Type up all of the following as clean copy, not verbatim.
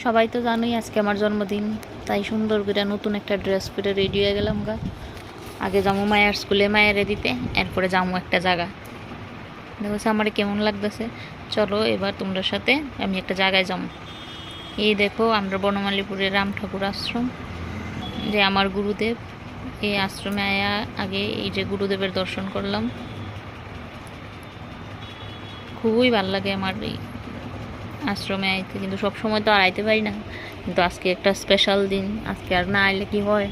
সবাই তো জানোই আজকে আমার জন্মদিন, তাই সুন্দর করে নতুন একটা ড্রেস পরে রেডি হয়ে গেলাম গা। আগে যাবো মায়ের স্কুলে মায়েরে দিতে, এরপরে যাবো একটা জায়গা। দেখো আমার কেমন লাগতেছে। চলো এবার তোমরা সাথে আমি একটা জায়গায় যাবো। এই দেখো আমরা বনমালীপুরের রাম ঠাকুর আশ্রম, যে আমার গুরুদেব। এই আশ্রমে আয়া আগে এই যে গুরুদেবের দর্শন করলাম। খুবই ভালো লাগে আমার এই আশ্রমে আইতে, কিন্তু সব সময় তো আর আইতে পারি না। কিন্তু আজকে একটা স্পেশাল দিন, আজকে আর না আইলে কি হয়।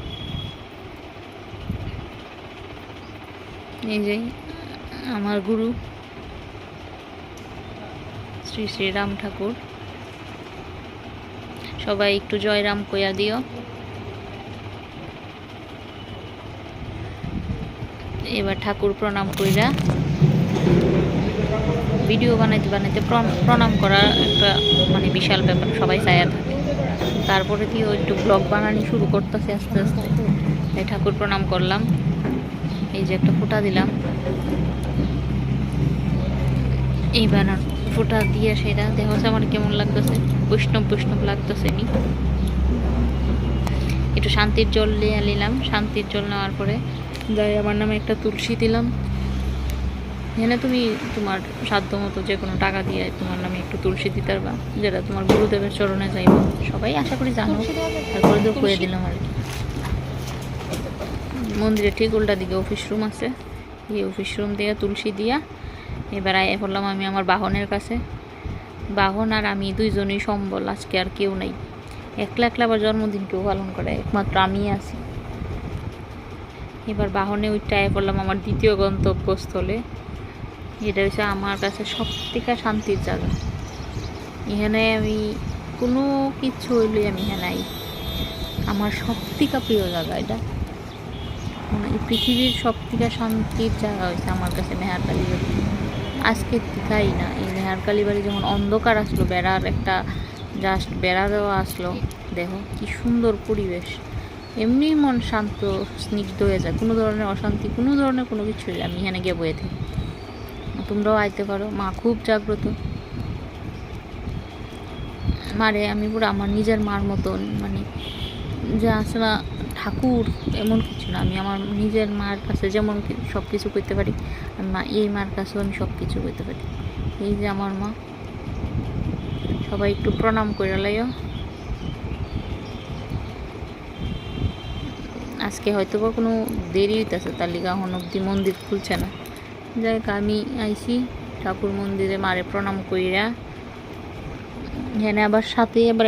এই যে আমার গুরু শ্রী শ্রী রাম ঠাকুর, সবাই একটু জয়রাম কইয়া দিও। এবার ঠাকুর প্রণাম কইরা ভিডিও বানাইতে বানাইতে প্রণাম করা একটা মানে বিশাল ব্যাপার, সবাই চায়া থাকে। তারপরে দিয়েও একটু ব্লগ বানানি শুরু করতেছে আস্তে আস্তে। তাই ঠাকুর প্রণাম করলাম, এই যে একটা ফোঁটা দিলাম। এইবার ফোঁটা দিয়ে সেটা দেখা যাচ্ছে আমার কেমন লাগতেছে, বৈষ্ণব বৈষ্ণব লাগতেছে। নি একটু শান্তির জল নিয়ে নিলাম। শান্তির জল নেওয়ার পরে যাই আমার নামে একটা তুলসী দিলাম। এখানে তুমি তোমার সাধ্য মতো যে কোনো টাকা দিয়ে তোমার নামে একটু তুলসী দিতে পারবা, যেটা তোমার গুরুদেবের চরণে যাইব। সবাই আশা করি জানো, তারপরে তো কয়ে দিলাম আর কি। মন্দিরের ঠিক উল্টা দিকে অফিস রুম আছে, এই অফিস রুম দিয়ে তুলসী দিয়া এবার আয় পড়লাম আমি আমার বাহনের কাছে। বাহন আর আমি দুইজনই সম্বল, আজকে আর কেউ নাই। একলা একলা আবার জন্মদিন কেউ পালন করে, একমাত্র আমি আছি। এবার বাহনে উঠতে আয় পড়লাম আমার দ্বিতীয় গন্তব্যস্থলে। এটা হচ্ছে আমার কাছে সবথেকে শান্তির জায়গা। এখানে আমি কোনো কিছু হইলে আমি এখানে আই। আমার সবথেকে প্রিয় জায়গা এটা, মানে এই পৃথিবীর সবথেকে শান্তির জায়গা হয়েছে আমার কাছে মেহেরকালী বাড়ি। আজকে টিকাই না, এই মেহেরকালী বাড়ি যখন অন্ধকার আসলো, বেড়ার একটা জাস্ট বেড়া দেওয়া আসলো, দেখো কি সুন্দর পরিবেশ। এমনি মন শান্ত স্নিগ্ধ হয়ে যায়, কোনো ধরনের অশান্তি কোনো ধরনের কোনো কিছু হইলে আমি এখানে গিয়ে বয়ে থাকি। তোমরাও আইতে পারো, মা খুব জাগ্রত। মারে আমি পুরো আমার নিজের মার মতন, মানে যে আছে না ঠাকুর এমন কিছু না, আমি আমার নিজের মার কাছে যেমন সব কিছু করতে পারি, মা এই মার কাছেও আমি সব কিছু করতে পারি। এই যে আমার মা, সবাই একটু প্রণাম করে লাইও। আজকে হয়তো বা কোনো দেরি হইতেছে, তার লিগা এখন অব্দি মন্দির খুলছে না। যাই হোক আমি আইছি ঠাকুর মন্দিরে মারে প্রণাম কইরা। এখানে আবার সাথে আবার